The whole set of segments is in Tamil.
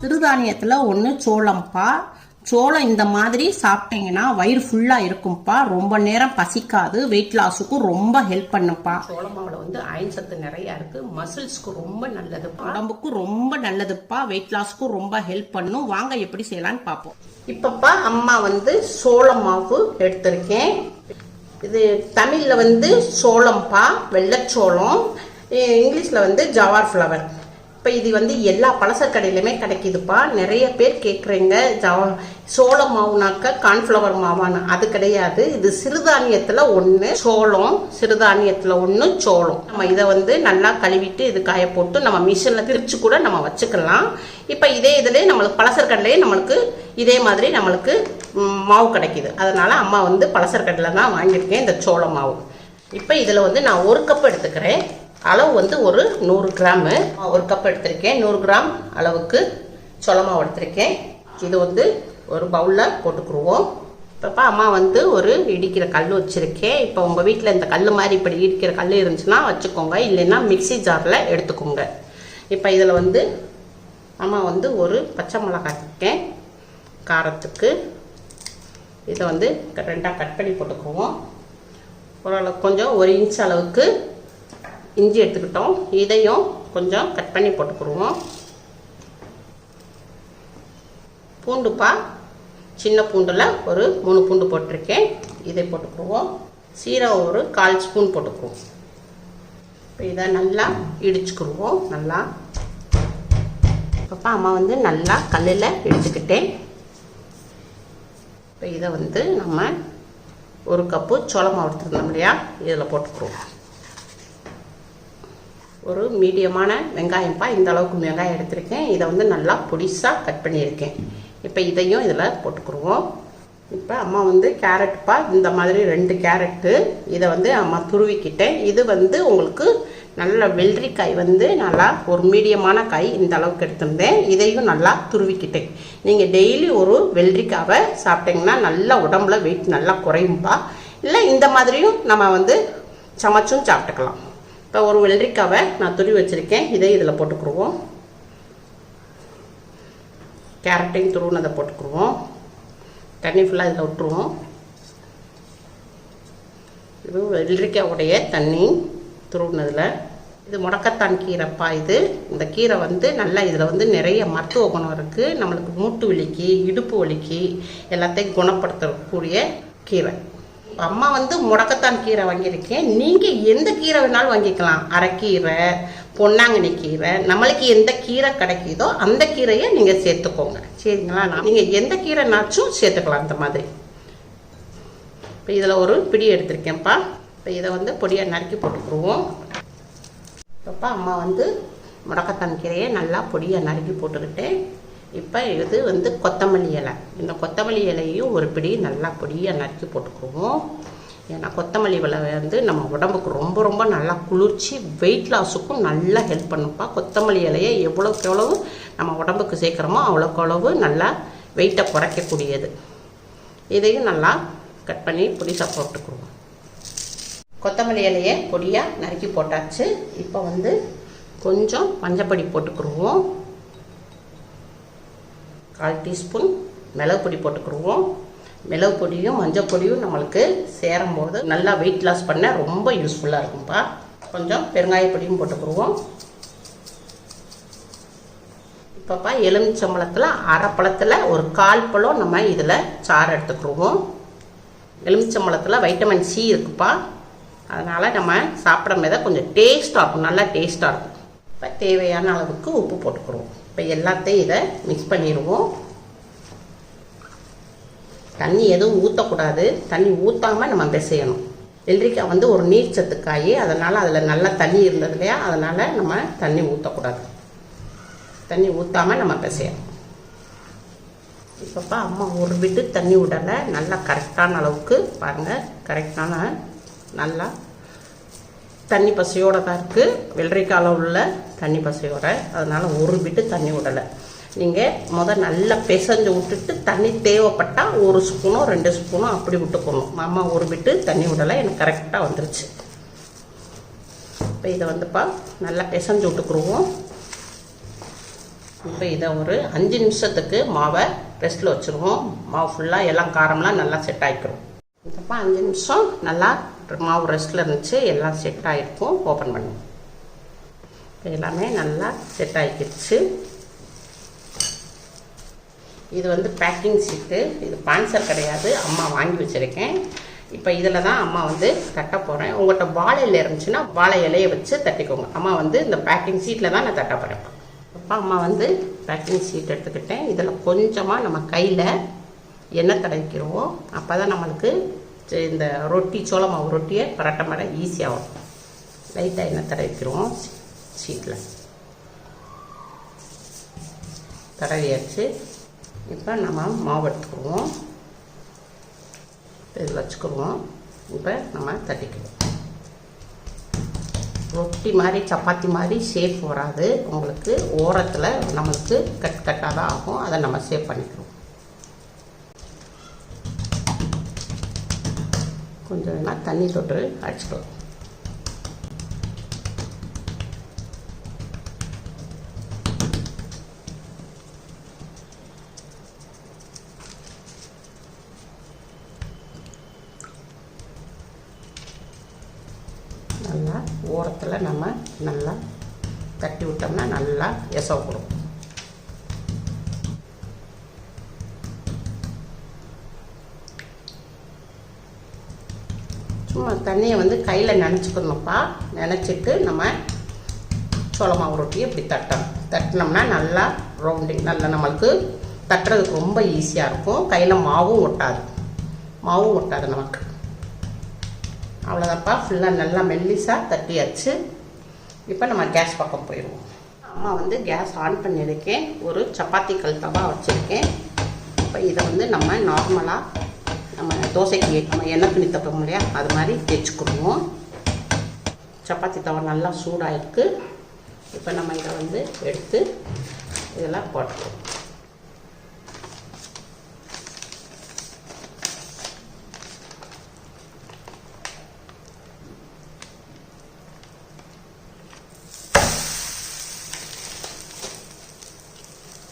சிறுதானியத்தில் ஒன்று சோளம்ப்பா. சோளம் இந்த மாதிரி சாப்பிட்டீங்கன்னா வயிறு ஃபுல்லாக இருக்கும்ப்பா. ரொம்ப நேரம் பசிக்காது. வெயிட் லாஸுக்கும் ரொம்ப ஹெல்ப் பண்ணுப்பா. சோள மாவில் வந்து அயன் சத்து நிறையா இருக்கு. மசில்ஸ்க்கு ரொம்ப நல்லதுப்பா. உடம்புக்கும் ரொம்ப நல்லதுப்பா. வெயிட் லாஸுக்கும் ரொம்ப ஹெல்ப் பண்ணும். வாங்க எப்படி செய்யலான்னு பார்ப்போம். இப்பப்பா அம்மா வந்து சோள மாவு எடுத்திருக்கேன். இது தமிழில் வந்து சோளம்ப்பா, வெள்ளைச்சோளம். இங்கிலீஷில் வந்து ஜவார் ஃப்ளவர். இப்போ இது வந்து எல்லா பலசர கடையிலுமே கிடைக்குதுப்பா. நிறைய பேர் கேட்குறீங்க சோள மாவுனாக்க கார்ன்ஃப்ளவர் மாவான்னு. அது கிடையாது. இது சிறுதானியத்தில் ஒன்று சோளம், சிறுதானியத்தில் ஒன்று சோளம். நம்ம இதை வந்து நல்லா கழுவிட்டு இது காய போட்டு நம்ம மிஷினில் திரிச்சு கூட நம்ம வச்சுக்கலாம். இப்போ இதே இதிலே நம்மளுக்கு பலசர கடையிலே நம்மளுக்கு இதே மாதிரி நம்மளுக்கு மாவு கிடைக்கிது. அதனால அம்மா வந்து பலசர கடையில் தான் வாங்கியிருக்கேன் இந்த சோள மாவு. இப்போ இதில் வந்து நான் 1 கப் எடுத்துக்கிறேன். அளவு வந்து ஒரு 100 கிராமு. 1 கப் எடுத்திருக்கேன். 100 கிராம் அளவுக்கு சோள மாவு எடுத்திருக்கேன். இது வந்து ஒரு பவுலில் போட்டுக்குருவோம். இப்போ அம்மா வந்து ஒரு இடிக்கிற கல் வச்சுருக்கேன். இப்போ உங்கள் வீட்டில் இந்த கல் மாதிரி இப்படி இடிக்கிற கல் இருந்துச்சுன்னா வச்சுக்கோங்க, இல்லைன்னா மிக்சி ஜாரில் எடுத்துக்கோங்க. இப்போ இதில் வந்து அம்மா வந்து ஒரு பச்சை மிளகாய் இருக்கேன் காரத்துக்கு. இதை வந்து 2ஆக கட் பண்ணி போட்டுக்குவோம். ஓரளவுக்கு கொஞ்சம் 1 இன்ச் அளவுக்கு இஞ்சி எடுத்துக்கிட்டோம். இதையும் கொஞ்சம் கட் பண்ணி போட்டுக்குருவோம். பூண்டுப்பா, சின்ன பூண்டில் ஒரு 3 பூண்டு போட்டிருக்கேன். இதை போட்டுக்குருவோம். சீரகம் ஒரு 1/4 ஸ்பூன் போட்டுக்குருவோம். இப்போ இதை நல்லா இடிச்சுக்குருவோம். நல்லா இப்போ அம்மா வந்து நல்லா கல்லில் இடிச்சுக்கிட்டேன். இப்போ இதை வந்து நம்ம 1 கப்பு சோள மாவு எடுத்துருந்தோம் இல்லையா, இதில் போட்டுக்குருவோம். ஒரு மீடியமான வெங்காயம்ப்பா, இந்த அளவுக்கு வெங்காயம் எடுத்திருக்கேன். இதை வந்து நல்லா பொடிசாக கட் பண்ணியிருக்கேன். இப்போ இதையும் இதில் போட்டுக்குருவோம். இப்போ அம்மா வந்து கேரட்ப்பா, இந்த மாதிரி 2 கேரட்டு இதை வந்து அம்மா துருவிக்கிட்டேன். இது வந்து உங்களுக்கு நல்ல வெள்ளரிக்காய் வந்து நல்லா ஒரு மீடியமான காய் இந்த அளவுக்கு எடுத்திருந்தேன். இதையும் நல்லா துருவிக்கிட்டேன். நீங்கள் டெய்லி ஒரு வெள்ளரிக்காவை சாப்பிட்டிங்கன்னா நல்லா உடம்புல வெயிட் நல்லா குறையும்பா. இல்லை இந்த மாதிரியும் நம்ம வந்து சமைச்சும் சாப்பிட்டுக்கலாம். இப்போ ஒரு வெள்ளரிக்காவை நான் துருவி வச்சுருக்கேன். இதை இதில் போட்டுக்குருவோம். கேரட்டையும் துருவினதை போட்டுக்குருவோம். தண்ணி ஃபுல்லாக இதில் விட்டுருவோம். இது வெள்ளரிக்காவுடைய தண்ணி துருவினதில். இது முடக்கத்தான் கீரைப்பா. இது இந்த கீரை வந்து நல்லா இதில் வந்து நிறைய மருத்துவ குணம் இருக்குது. நம்மளுக்கு மூட்டு வலிக்கு, இடுப்பு வலிக்கு எல்லாத்தையும் குணப்படுத்தக்கூடிய கீரை. அம்மா வந்து முடக்கத்தான் கீரை வாங்கியிருக்கேன். நீங்கள் எந்த கீரை வேணாலும் வாங்கிக்கலாம். அரைக்கீரை, பொன்னாங்கண்ணி கீரை, நம்மளுக்கு எந்த கீரை கிடைக்குதோ அந்த கீரையை நீங்கள் சேர்த்துக்கோங்க. சரிங்களா? நீங்கள் எந்த கீரைனாச்சும் சேர்த்துக்கலாம் அந்த மாதிரி. இப்போ இதில் ஒரு பிடி எடுத்திருக்கேன்ப்பா. இப்போ இதை வந்து பொடியாக நறுக்கி போட்டுக்குருவோம். இப்போ அம்மா வந்து முடக்கத்தான் கீரையை நல்லா பொடியாக நறுக்கி போட்டுக்கிட்டேன். இப்போ இது வந்து கொத்தமல்லி இலை. இந்த கொத்தமல்லி இலையும் ஒரு பிடி நல்லா பொடியாக நறுக்கி போட்டுக்குருவோம். ஏன்னா கொத்தமல்லி இலை வந்து நம்ம உடம்புக்கு ரொம்ப ரொம்ப நல்லா குளிர்ச்சி, வெயிட் லாஸுக்கும் நல்லா ஹெல்ப் பண்ணுப்பா. கொத்தமல்லி இலையை எவ்வளோக்கு எவ்வளவு நம்ம உடம்புக்கு சேர்க்குறோமோ அவ்வளோக்கு அளவு நல்லா வெயிட்டை குறைக்கக்கூடியது. இதையும் நல்லா கட் பண்ணி பொடிசாக போட்டுக்குருவோம். கொத்தமல்லி இலையை பொடியாக நறுக்கி போட்டாச்சு. இப்போ வந்து கொஞ்சம் மஞ்சப்பொடி போட்டுக்குருவோம். 1/4 டீஸ்பூன் மிளகு பொடி போட்டுக்குருவோம். மிளகு பொடியும் மஞ்சள் பொடியும் நம்மளுக்கு சேரும்போது நல்லா வெயிட் லாஸ் பண்ண ரொம்ப யூஸ்ஃபுல்லாக இருக்கும்ப்பா. கொஞ்சம் பெருங்காய பொடியும் போட்டுக்குருவோம். இப்போப்பா எலுமிச்சம்பழத்தில் அரை பழத்தில் ஒரு 1/4 பழம் நம்ம இதில் சாறு எடுத்துக்குருவோம். எலுமிச்சம்பழத்தில் வைட்டமின் சி இருக்குப்பா. அதனால் நம்ம சாப்பிடும் போது கொஞ்சம் டேஸ்ட்டாக இருக்கும், நல்லா டேஸ்ட்டாக இருக்கும். இப்போ தேவையான அளவுக்கு உப்பு போட்டுக்குருவோம். இப்போ எல்லாத்தையும் இதை மிக்ஸ் பண்ணிடுவோம். தண்ணி எதுவும் ஊற்றக்கூடாது. தண்ணி ஊற்றாமல் நம்ம பிசையணும். வெள்ளரிக்காய் வந்து ஒரு நீர் சத்து காய். அதனால் அதில் நல்லா தண்ணி இருந்தது இல்லையா, அதனால் நம்ம தண்ணி ஊற்றக்கூடாது. தண்ணி ஊற்றாமல் நம்ம பிசையணும். இப்போப்பா அம்மா ஒரு விட்டு தண்ணி விடலை. நல்லா கரெக்டான அளவுக்கு பாருங்கள், கரெக்டான நல்லா தண்ணி பசையோடு தான் இருக்குது. வெள்ளரிக்காயில் உள்ள தண்ணி பசையோடு. அதனால் ஒரு விட்டு தண்ணி விடலை. நீங்கள் நல்லா பிசைஞ்சு விட்டுட்டு தண்ணி தேவைப்பட்டால் 1 ஸ்பூனோ 2 ஸ்பூனோ அப்படி விட்டுக்கணும். அம்மா ஒரு விட்டு தண்ணி விடலை, எனக்கு கரெக்டாக வந்துருச்சு. இப்போ இதை வந்துப்பா நல்லா பிசைஞ்சு விட்டுக்குருவோம். இப்போ இதை ஒரு 5 நிமிஷத்துக்கு மாவை ரெஸ்ட்டில் வச்சுருவோம். மாவு ஃபுல்லாக எல்லாம் காரம்லாம் நல்லா செட் ஆகிக்கிறோம். இப்போ 5 நிமிஷம் நல்லா மாவு ரெஸ்ட்டில் இருந்துச்சு, எல்லாம் செட் ஆகிருக்கும். ஓப்பன் பண்ணுவோம். இப்போ எல்லாமே நல்லா செட் ஆகிக்கிடுச்சு. இது வந்து பேக்கிங் ஷீட்டு, இது பான்சர் கிடையாது, அம்மா வாங்கி வச்சுருக்கேன். இப்போ இதில் தான் அம்மா வந்து தட்ட போகிறேன். உங்கள்கிட்ட வாழை இலை இருந்துச்சுன்னா வாழை இலையை வச்சு தட்டிக்கோங்க. அம்மா வந்து இந்த பேக்கிங் ஷீட்டில் தான் நான் தட்ட போகிறேன். அப்போ அம்மா வந்து பேக்கிங் ஷீட் எடுத்துக்கிட்டேன். இதில் கொஞ்சமாக நம்ம கையில் எண்ணெய் தடவிக்கிறோம். அப்போ தான் நம்மளுக்கு இந்த ரொட்டி சோள மாவு ரொட்டியை பரட்ட மாட ஈஸியாகும். லைட்டாக எண்ணெய் தடவிக்கிறோம். ஷீட்டில் தடவியாச்சு. இப்போ நம்ம மாவு எடுத்துக்குவோம், இதில் வச்சுக்குவோம். இப்போ நம்ம தட்டிக்குவோம். ரொட்டி மாதிரி சப்பாத்தி மாதிரி ஷேப் வராது உங்களுக்கு, ஓரத்தில் நம்மளுக்கு கட் கட்டாக தான் ஆகும். அதை நம்ம ஷேப் பண்ணிக்குவோம். கொஞ்சம் வேணால் தண்ணி தொட்டு அடிச்சுக்குவோம். நல்லா ஓரத்தில் நம்ம நல்லா தட்டி விட்டோம்னா நல்லா எசவு கொடுக்கும். சும்மா தண்ணியை வந்து கையில் நினச்சிக்கணும்ப்பா. நினச்சிட்டு நம்ம சோள மாவு ரொட்டியை இப்படி தட்டினோம்னா நல்லா ரவுண்டிங் நல்லா நம்மளுக்கு தட்டுறதுக்கு ரொம்ப ஈஸியாக இருக்கும். கையில் மாவும் ஒட்டாது நமக்கு. அவ்வளோதான்ப்பா, ஃபுல்லாக நல்லா மெல்லிஸாக தட்டியாச்சு. இப்போ நம்ம கேஸ் பக்கம் போயிடுவோம். அம்மா வந்து கேஸ் ஆன் பண்ணியிருக்கேன். ஒரு சப்பாத்தி கல் தவா வச்சுருக்கேன். இப்போ இதை வந்து நம்ம நார்மலாக நம்ம தோசைக்கு நம்ம எண்ணெய் துணி தப்போம் இல்லையா, அது மாதிரி தேய்ச்சிக்கிடுவோம். சப்பாத்தி தவா நல்லா சூடாகிருக்கு. இப்போ நம்ம இதை வந்து எடுத்து இதெல்லாம் போட்டுக்குவோம்.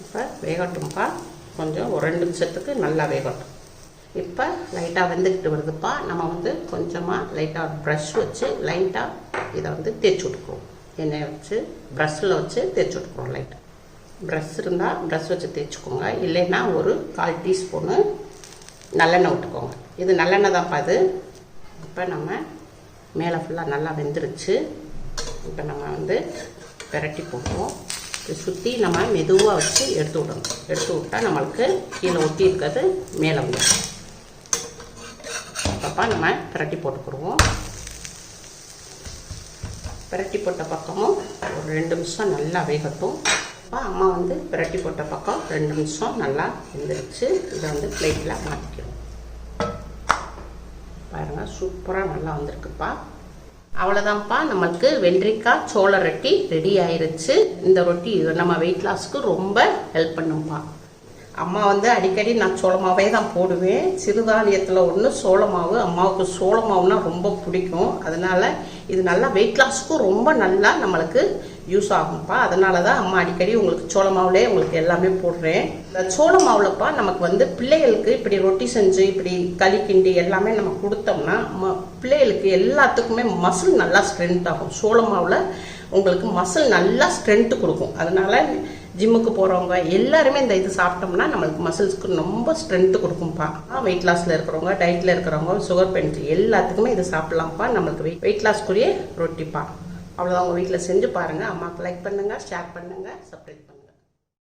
இப்போ வேகட்டும்ப்பா, கொஞ்சம் ஒரு 2 நிமிஷத்துக்கு நல்லா வேகட்டும். இப்போ லைட்டாக வெந்துக்கிட்டு வருதுப்பா. நம்ம வந்து கொஞ்சமாக லைட்டாக ப்ரஷ் வச்சு லைட்டாக இதை வந்து தேய்ச்சி விட்டுக்குவோம். எண்ணெயை வச்சு ப்ரஷ்ஷில் வச்சு தேய்ச்சி விட்டுக்குவோம். லைட்டாக ப்ரஷ் இருந்தால் ப்ரஷ் வச்சு தேய்ச்சிக்கோங்க, இல்லைன்னா ஒரு 1/4 டீஸ்பூனு நல்லெண்ணெய் விட்டுக்கோங்க. இது நல்லெண்ணெய் தான்ப்பா இது. இப்போ நம்ம மேலே ஃபுல்லாக நல்லா வெந்துருச்சு. இப்போ நம்ம வந்து பெரட்டி போடுவோம். சுற்றி நம்ம மெதுவாக வச்சு எடுத்து விடணும். எடுத்து விட்டால் நம்மளுக்கு கீழே ஒட்டி இருக்கிறது மேலே வந்துடும். அப்பப்போ நம்ம பிரட்டி போட்டுக்கிடுவோம். பிரட்டி போட்ட பக்கமும் ஒரு 2 நிமிஷம் நல்லா வேகட்டும். அப்போ அம்மா வந்து பிரட்டி போட்ட பக்கம் 2 நிமிஷம் நல்லா வெந்துருச்சு. இதை வந்து பிளேட்டில் மாற்றிக்கிறோம். பாருங்கள், சூப்பராக நல்லா வந்திருக்குப்பா. அவ்வளோதான்ப்பா, நம்மளுக்கு வெள்ளரிக்காய் சோள ரொட்டி ரெடி ஆயிருச்சு. இந்த ரொட்டி நம்ம வெயிட் லாஸ்க்கு ரொம்ப ஹெல்ப் பண்ணும்ப்பா. அம்மா வந்து அடிக்கடி நான் சோள மாவே தான் போடுவேன். சிறுதானியத்தில் ஒன்று சோள மாவு. அம்மாவுக்கு சோள மாவுனா ரொம்ப பிடிக்கும். அதனால இது நல்லா வெயிட் லாஸ்க்கும் ரொம்ப நல்லா நம்மளுக்கு யூஸ் ஆகும்ப்பா. அதனால தான் அம்மா அடிக்கடி உங்களுக்கு சோள மாவுலேயே உங்களுக்கு எல்லாமே போடுறேன். இந்த சோள மாவுலப்பா நமக்கு வந்து பிள்ளைகளுக்கு இப்படி ரொட்டி செஞ்சு இப்படி களி கிண்டி எல்லாமே நம்ம கொடுத்தோம்னா பிள்ளைகளுக்கு எல்லாத்துக்குமே மசில் நல்லா ஸ்ட்ரென்த் ஆகும். சோள மாவில் உங்களுக்கு மசில் நல்லா ஸ்ட்ரென்த்து கொடுக்கும். அதனால ஜிம்முக்கு போகிறவங்க எல்லாருமே இந்த இது சாப்பிட்டோம்னா நம்மளுக்கு மசில்ஸ்க்கு ரொம்ப ஸ்ட்ரென்த்து கொடுக்கும்ப்பா. வெயிட் லாஸில் இருக்கிறவங்க, டயட்டில் இருக்கிறவங்க, சுகர் பேஷண்ட் எல்லாத்துக்குமே இது சாப்பிட்லாம்ப்பா. நம்மளுக்கு வெயிட் லாஸ்க்குரிய ரொட்டிப்பா. அவ்வளோதான். உங்கள் வீட்டில் செஞ்சு பாருங்கள். அம்மாவுக்கு லைக் பண்ணுங்கள், ஷேர் பண்ணுங்கள், சப்ஸ்கிரைப் பண்ணுங்கள்.